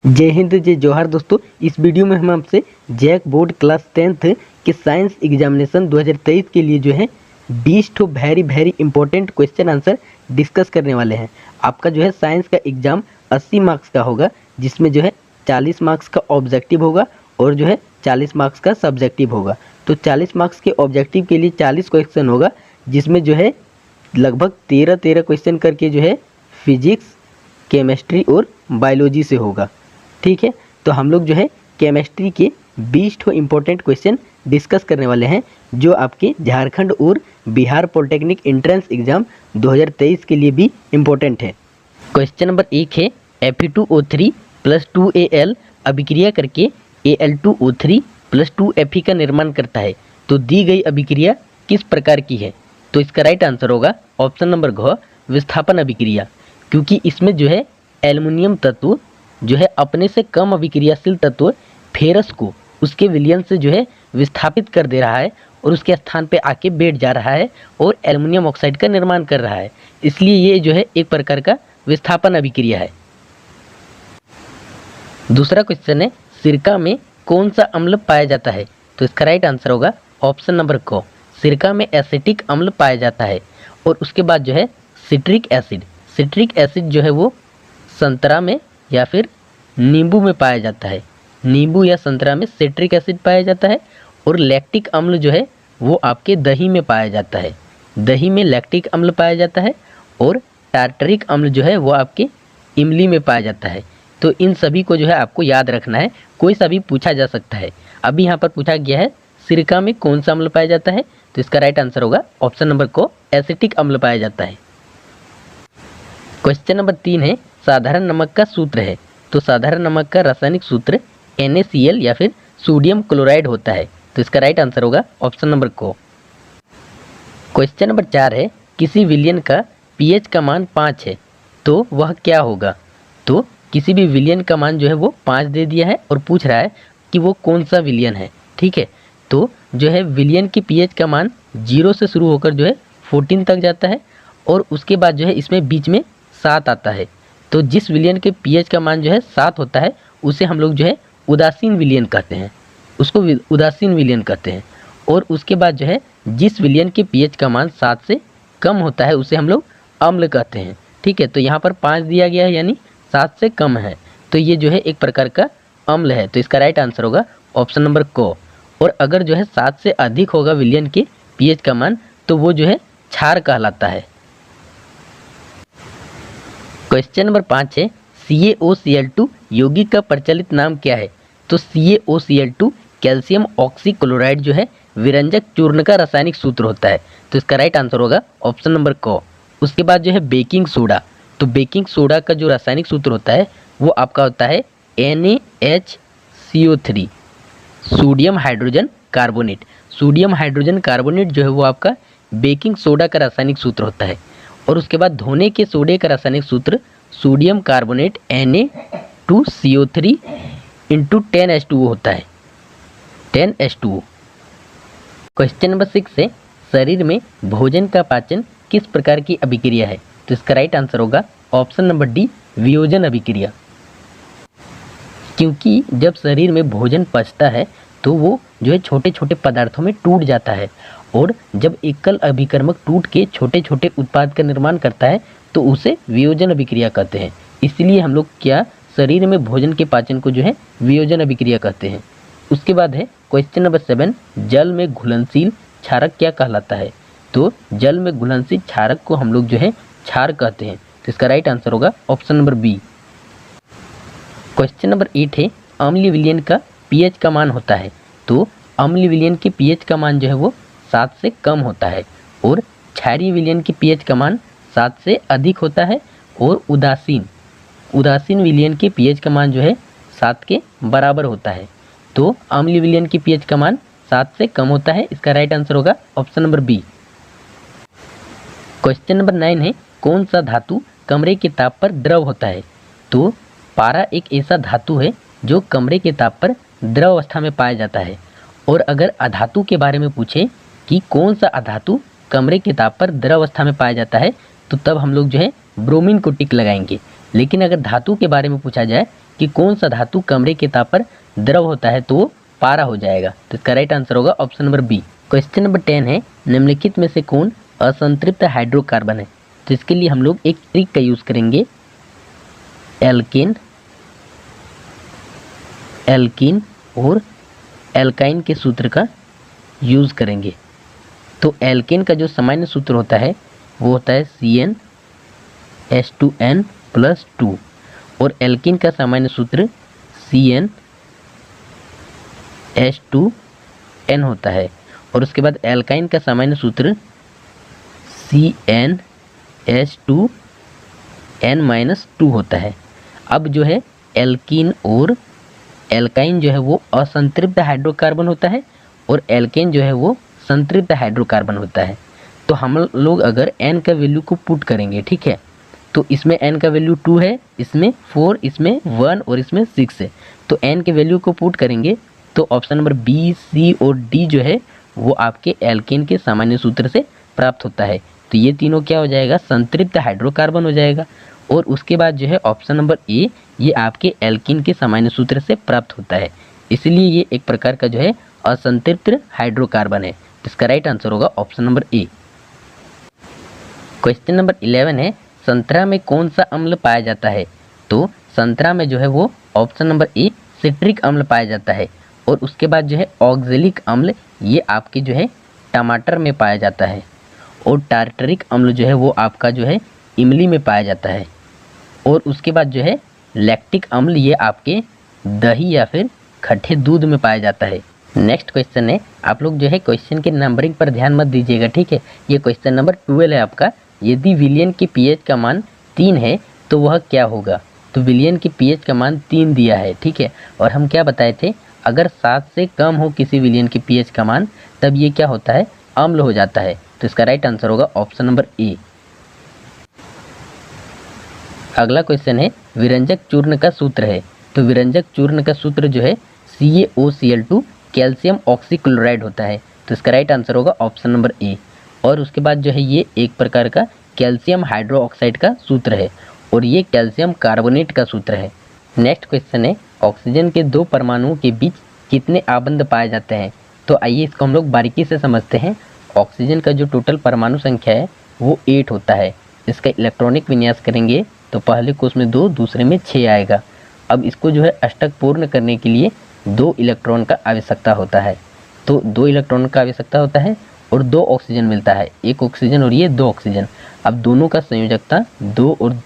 जय हिंद जय जौहर दोस्तों। इस वीडियो में हम आपसे जैक बोर्ड क्लास 10th के साइंस एग्जामिनेशन 2023 के लिए जो है 20 ठो very important question answer discuss करने वाले हैं। आपका जो है साइंस का एग्जाम 80 मार्क्स का होगा, जिसमें जो है 40 मार्क्स का ऑब्जेक्टिव होगा और जो है 40 मार्क्स का सब्जेक्टिव होगा। तो 40 मार्क्स के ऑब्जेक्टिव के लिए 40 क्वेश्चन होगा, जिसमें जो है लगभग 13 क्वेश्चन करके जो है फिजिक्स, केमिस्ट्री और बायोलॉजी से होगा। ठीक है, तो हम लोग जो है केमिस्ट्री के 20 ठो इम्पोर्टेंट क्वेश्चन डिस्कस करने वाले हैं, जो आपके झारखंड और बिहार पॉलिटेक्निक एंट्रेंस एग्जाम 2023 के लिए भी इम्पोर्टेंट है। क्वेश्चन नंबर 1 है Fe2O3 + 2Al अभिक्रिया करके Al2O3 + 2Fe का निर्माण करता है, तो दी गई अभिक्रिया किस प्रकार की है? तो इसका राइट आंसर होगा ऑप्शन नंबर घ, विस्थापन अभिक्रिया। क्योंकि इसमें जो है एल्युमिनियम तत्व जो है अपने से कम अभिक्रियाशील तत्व फेरस को उसके विलयन से जो है विस्थापित कर दे रहा है और उसके स्थान पे आके बैठ जा रहा है और एल्युमिनियम ऑक्साइड का निर्माण कर रहा है। इसलिए ये जो है एक प्रकार का विस्थापन अभिक्रिया है। दूसरा क्वेश्चन है, सिरका में कौन सा अम्ल पाया जाता है? तो इसका राइट आंसर होगा ऑप्शन नंबर क, सिरका में एसिटिक अम्ल पाया जाता है। और उसके बाद जो है सिट्रिक एसिड, सिट्रिक एसिड जो है वो संतरा में या फिर नींबू में पाया जाता है। नींबू या संतरा में सिट्रिक एसिड पाया जाता है। और लैक्टिक अम्ल जो है वो आपके दही में पाया जाता है। दही में लैक्टिक अम्ल पाया जाता है। और टार्टरिक अम्ल जो है वो आपके इमली में पाया जाता है। तो इन सभी को जो है आपको याद रखना है, कोई सा भी पूछा जा सकता है। अभी यहाँ पर पूछा गया है सिरका में कौन सा अम्ल पाया जाता है, तो इसका राइट आंसर होगा ऑप्शन नंबर को, एसिटिक अम्ल पाया जाता है। क्वेश्चन नंबर 3 है, साधारण नमक का सूत्र है। तो साधारण नमक का रासायनिक सूत्र NaCl या फिर सोडियम क्लोराइड होता है। तो इसका राइट आंसर होगा ऑप्शन नंबर को। क्वेश्चन नंबर 4 है, किसी विलयन का pH का मान 5 है, तो वह क्या होगा? तो किसी भी विलयन का मान जो है वो 5 दे दिया है और पूछ रहा है कि वो कौन सा विलयन है। ठीक है, तो जो है विलयन की pH का मान 0 से शुरू होकर जो है 14 तक जाता है और उसके बाद जो है इसमें बीच में 7 आता है। तो जिस विलयन के pH का मान जो है 7 होता है उसे हम लोग जो है उदासीन विलयन कहते हैं, उसको उदासीन विलयन कहते हैं। और उसके बाद जो है जिस विलयन के pH का मान 7 से कम होता है उसे हम लोग अम्ल कहते हैं। ठीक है, तो यहाँ पर 5 दिया गया है यानी 7 से कम है, तो ये जो है एक प्रकार का अम्ल है। तो इसका राइट आंसर होगा ऑप्शन नंबर को। और अगर जो है 7 से अधिक होगा विलयन के pH का मान, तो वो जो है क्षार कहलाता है। क्वेश्चन नंबर 5 है, CaOCl2 यौगिक का प्रचलित नाम क्या है? तो CaOCl2 कैल्शियम ऑक्सीक्लोराइड जो है विरंजक चूर्ण का रासायनिक सूत्र होता है। तो इसका राइट आंसर होगा ऑप्शन नंबर क। उसके बाद जो है बेकिंग सोडा, तो बेकिंग सोडा का जो रासायनिक सूत्र होता है वो आपका होता है NaHCO3, sodium hydrogen carbonate. Sodium hydrogen carbonate जो है वो आपका बेकिंग सोडा का रासायनिक सूत्र होता है। और उसके बाद धोने के सोडे का रासायनिक सूत्र सोडियम कार्बोनेट Na2CO3 × 10H2O होता है, 10H2O। क्वेश्चन नंबर 6 है, शरीर में भोजन का पाचन किस प्रकार की अभिक्रिया है? तो इसका राइट आंसर होगा ऑप्शन नंबर डी, वियोजन अभिक्रिया। क्योंकि जब शरीर में भोजन पचता है तो वो जो है छोटे छोटे पदार्थों में टूट जाता है, और जब एकल अभिकर्मक टूट के छोटे छोटे उत्पाद का निर्माण करता है तो उसे वियोजन अभिक्रिया कहते हैं। इसलिए हम लोग क्या शरीर में भोजन के पाचन को जो है वियोजन अभिक्रिया कहते हैं। उसके बाद है क्वेश्चन नंबर 7, जल में घुलनशील क्षारक क्या कहलाता है? तो जल में घुलनशील क्षारक को हम लोग जो है क्षार कहते हैं। तो इसका राइट आंसर होगा option number B. Question number 8 है, अम्लीय विलयन का pH का मान होता है। तो अम्लीय विलयन के pH का मान जो है वो 7 से कम होता है और क्षारीय विलयन की pH का मान 7 से अधिक होता है। और उदासीन विलयन के pH का मान जो है 7 के बराबर होता है। तो अम्लीय विलयन की pH का मान 7 से कम होता है। इसका राइट आंसर होगा option number B. Question number 9 है, कौन सा धातु कमरे के ताप पर द्रव होता है? तो पारा एक ऐसा धातु है जो कमरे के ताप पर द्रव अवस्था में पाया जाता है। और अगर अधातु के बारे में पूछे कि कौन सा अधातु कमरे के ताप पर द्रव अवस्था में पाया जाता है, तो तब हम लोग जो है ब्रोमीन को टिक लगाएंगे। लेकिन अगर धातु के बारे में पूछा जाए कि कौन सा धातु कमरे के ताप पर द्रव होता है तो वो पारा हो जाएगा। तो इसका राइट आंसर होगा option number B. Question number 10 है, निम्नलिखित में से कौन असंतृप्त हाइड्रोकार्बन है। तो इसके लिए हम लोग एक ट्रिक का यूज करेंगे, एल्कीन और एल्काइन के सूत्र का यूज करेंगे। तो एल्केन का जो सामान्य सूत्र होता है वो होता है CnH2n+2 और एल्कीन का सामान्य सूत्र CnH2n होता है। और उसके बाद एल्काइन का सामान्य सूत्र CnH2n-2 होता है। अब जो है एल्कीन और एल्काइन जो है वो असंतृप्त हाइड्रोकार्बन होता है और एल्केन जो है वो संतृप्त हाइड्रोकार्बन होता है। तो हम लोग अगर n का वैल्यू को पुट करेंगे, ठीक है, तो इसमें n का वैल्यू 2 है, इसमें 4, इसमें 1 और इसमें 6 है। तो n के वैल्यू को पुट करेंगे तो ऑप्शन नंबर बी, सी और डी जो है वो आपके एल्केन के सामान्य सूत्र से प्राप्त होता है। तो ये तीनों क्या हो जाएगा, संतृप्त हाइड्रोकार्बन हो जाएगा। और उसके बाद जो है ऑप्शन नंबर ए, ये आपके एल्कीन के सामान्य सूत्र से प्राप्त होता है, इसलिए ये एक प्रकार का जो है असंतृप्त हाइड्रोकार्बन है। इसका राइट आंसर होगा option number A. Question number 11 है, संतरा में कौन सा अम्ल पाया जाता है। तो संतरा में जो है वो ऑप्शन नंबर ए सिट्रिक अम्ल पाया जाता है। और उसके बाद जो है ऑक्जेलिक अम्ल, ये आपके जो है टमाटर में पाया जाता है। और टार्टरिक अम्ल जो है वो आपका जो है इमली में पाया जाता है। और उसके बाद जो है लैक्टिक अम्ल, ये आपके दही या फिर खट्टे दूध में पाया जाता है। नेक्स्ट क्वेश्चन है, आप लोग जो है क्वेश्चन के नंबरिंग पर ध्यान मत दीजिएगा, ठीक है। ये क्वेश्चन नंबर 12 है आपका। यदि विलियन की पीएच का मान 3 है तो वह क्या होगा। तो विलियन की पीएच का मान 3 दिया है, ठीक है। और हम क्या बताए थे, अगर 7 से कम हो किसी विलियन की पीएच का मान तब ये क्या होता है, अम्ल हो जाता है। तो इसका राइट आंसर होगा ऑप्शन नंबर ए। अगला क्वेश्चन है, विरंजक चूर्ण का सूत्र है। तो विरंजक चूर्ण का सूत्र जो है CaOCl2 कैल्शियम ऑक्सीक्लोराइड होता है। तो इसका राइट आंसर होगा ऑप्शन नंबर ए। और उसके बाद जो है ये एक प्रकार का कैल्शियम हाइड्रोक्साइड का सूत्र है और ये कैल्शियम कार्बोनेट का सूत्र है। नेक्स्ट क्वेश्चन है, ऑक्सीजन के 2 परमाणुओं के बीच कितने आबंध पाए जाते हैं। तो आइए इसको हम लोग बारीकी से समझते हैं। ऑक्सीजन का जो टोटल परमाणु संख्या है वो 8 होता है। इसका इलेक्ट्रॉनिक विन्यास करेंगे तो पहले कोष में 2, दूसरे में 6 आएगा। अब इसको जो है अष्टक पूर्ण करने के लिए 2 इलेक्ट्रॉन का आवश्यकता होता है। तो 2 इलेक्ट्रॉन का आवश्यकता होता है और 2 ऑक्सीजन मिलता है, 1 ऑक्सीजन और ये 2 ऑक्सीजन। अब दोनों का संयोजकता 2 और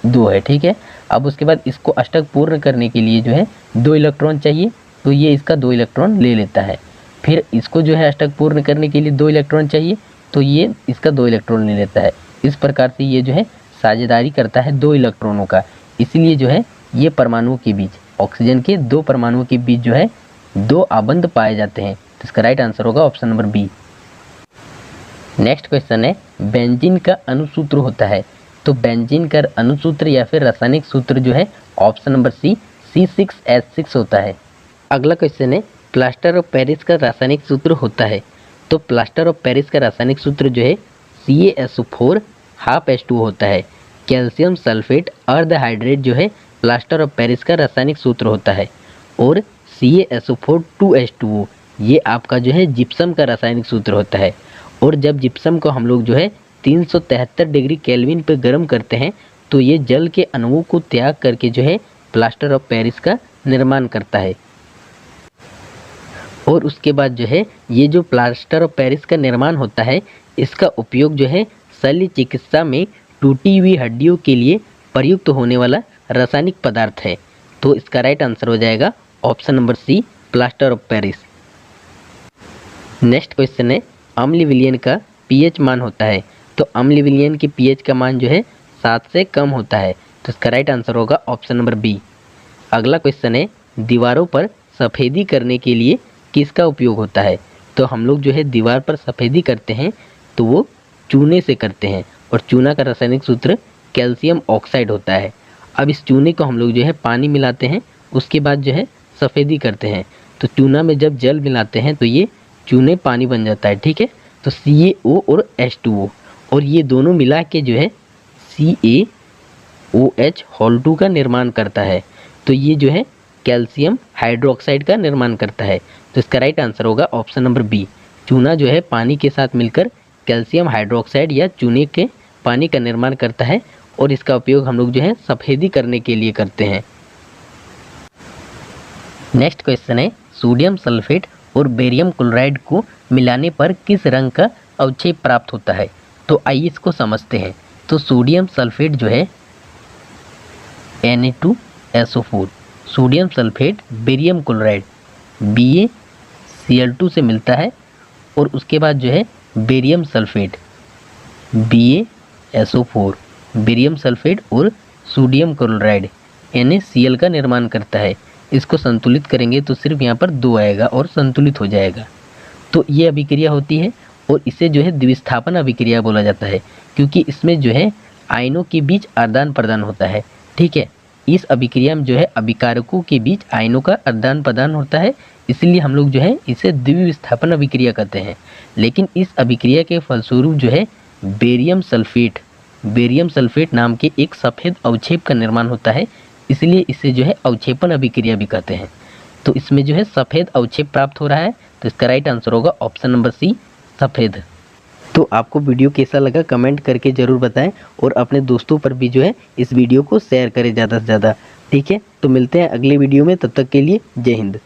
2 है, ठीक है। अब उसके बाद इसको अष्टक पूर्ण करने के लिए जो है 2 इलेक्ट्रॉन चाहिए, तो ये इसका 2 इलेक्ट्रॉन ले लेता है। फिर इसको जो है अष्टक पूर्ण करने के लिए 2 इलेक्ट्रॉन चाहिए, तो ये इसका 2 इलेक्ट्रॉन ले लेता है। इस प्रकार से ये जो है साझेदारी करता है 2 इलेक्ट्रॉनों का। इसलिए जो है ये परमाणुओं के बीच, ऑक्सीजन के 2 परमाणुओं के बीच जो है 2 आबंध पाए जाते हैं। तो इसका राइट आंसर होगा option number B. Next question है, बेंजीन का अणुसूत्र होता है। तो बेंजीन का अणुसूत्र या फिर रासायनिक सूत्र जो है ऑप्शन नंबर सी C6H6 होता है। अगला क्वेश्चन है, प्लास्टर ऑफ पेरिस का रासायनिक सूत्र होता है। तो प्लास्टर ऑफ पेरिस का रासायनिक सूत्र जो है CaSO4 होता है। कैल्शियम सल्फेट अर्ध हाइड्रेट जो है प्लास्टर ऑफ पेरिस का रासायनिक सूत्र होता है। और CaSO4 ये आपका जो है जिप्सम का रासायनिक सूत्र होता है। और जब जिप्सम को हम लोग जो है 373 डिग्री केल्विन पर गर्म करते हैं तो ये जल के अणुओं को त्याग करके जो है प्लास्टर ऑफ पेरिस का निर्माण करता है। और उसके बाद जो है ये जो प्लास्टर ऑफ पेरिस का निर्माण होता है, इसका उपयोग जो है शल्य चिकित्सा में टूटी हुई हड्डियों के लिए प्रयुक्त होने वाला रासायनिक पदार्थ है। तो इसका राइट आंसर हो जाएगा option number C, plaster of Paris. Next question है, अम्ल विलयन का पीएच मान होता है। तो अम्ल विलयन की पीएच का मान जो है 7 से कम होता है। तो इसका राइट आंसर होगा ऑप्शन नंबर बी। अगला क्वेश्चन है, दीवारों पर सफ़ेदी करने के लिए किसका उपयोग होता है। तो हम लोग जो है दीवार पर सफ़ेदी करते हैं तो वो चूने से करते हैं और चूना का रासायनिक सूत्र कैल्शियम ऑक्साइड होता है। अब इस चूने को हम लोग जो है पानी मिलाते हैं, उसके बाद जो है सफ़ेदी करते हैं। तो चूना में जब जल मिलाते हैं तो ये चूने पानी बन जाता है, ठीक है। तो CaO और H2O और ये दोनों मिला के जो है CaOH2 का निर्माण करता है। तो तो ये जो है कैल्शियम हाइड्रोक्साइड का निर्माण करता है। तो इसका राइट आंसर होगा ऑप्शन नंबर बी। चूना जो है पानी के साथ मिलकर कैल्शियम हाइड्रोक्साइड या चूने के पानी का निर्माण करता है और इसका उपयोग हम लोग जो है सफ़ेदी करने के लिए करते हैं। नेक्स्ट क्वेश्चन है, सोडियम सल्फेट और बेरियम क्लोराइड को मिलाने पर किस रंग का अवक्षेप प्राप्त होता है? तो आइए इसको समझते हैं। तो सोडियम सल्फेट जो है Na2SO4, sodium sulphate barium chloride BaCl2 से मिलता है और उसके बाद जो है barium sulphate BaSO4, barium sulphate और सोडियम क्लोराइड NaCl का निर्माण करता है। इसको संतुलित करेंगे तो सिर्फ यहाँ पर 2 आएगा और संतुलित हो जाएगा। तो ये अभिक्रिया होती है और इसे जो है द्विस्थापन अभिक्रिया बोला जाता है, क्योंकि इसमें जो है आयनों के बीच आदान प्रदान होता है। ठीक है, इस अभिक्रिया में जो है अभिकारकों के बीच आयनों का आदान प्रदान होता है, इसलिए हम लोग जो है इसे द्विविस्थापन अभिक्रिया कहते हैं। लेकिन इस अभिक्रिया के फलस्वरूप जो है बेरियम सल्फेट नाम के एक सफ़ेद अवक्षेप का निर्माण होता है, इसलिए इसे जो है अवक्षेपण अभिक्रिया भी कहते हैं। तो इसमें जो है सफ़ेद अवक्षेप प्राप्त हो रहा है, तो इसका राइट आंसर होगा ऑप्शन नंबर सी, सफ़ेद। तो आपको वीडियो कैसा लगा कमेंट करके ज़रूर बताएं और अपने दोस्तों पर भी जो है इस वीडियो को शेयर करें ज़्यादा से ज़्यादा। ठीक है, तो मिलते हैं अगले वीडियो में, तब तक के लिए जय हिंद।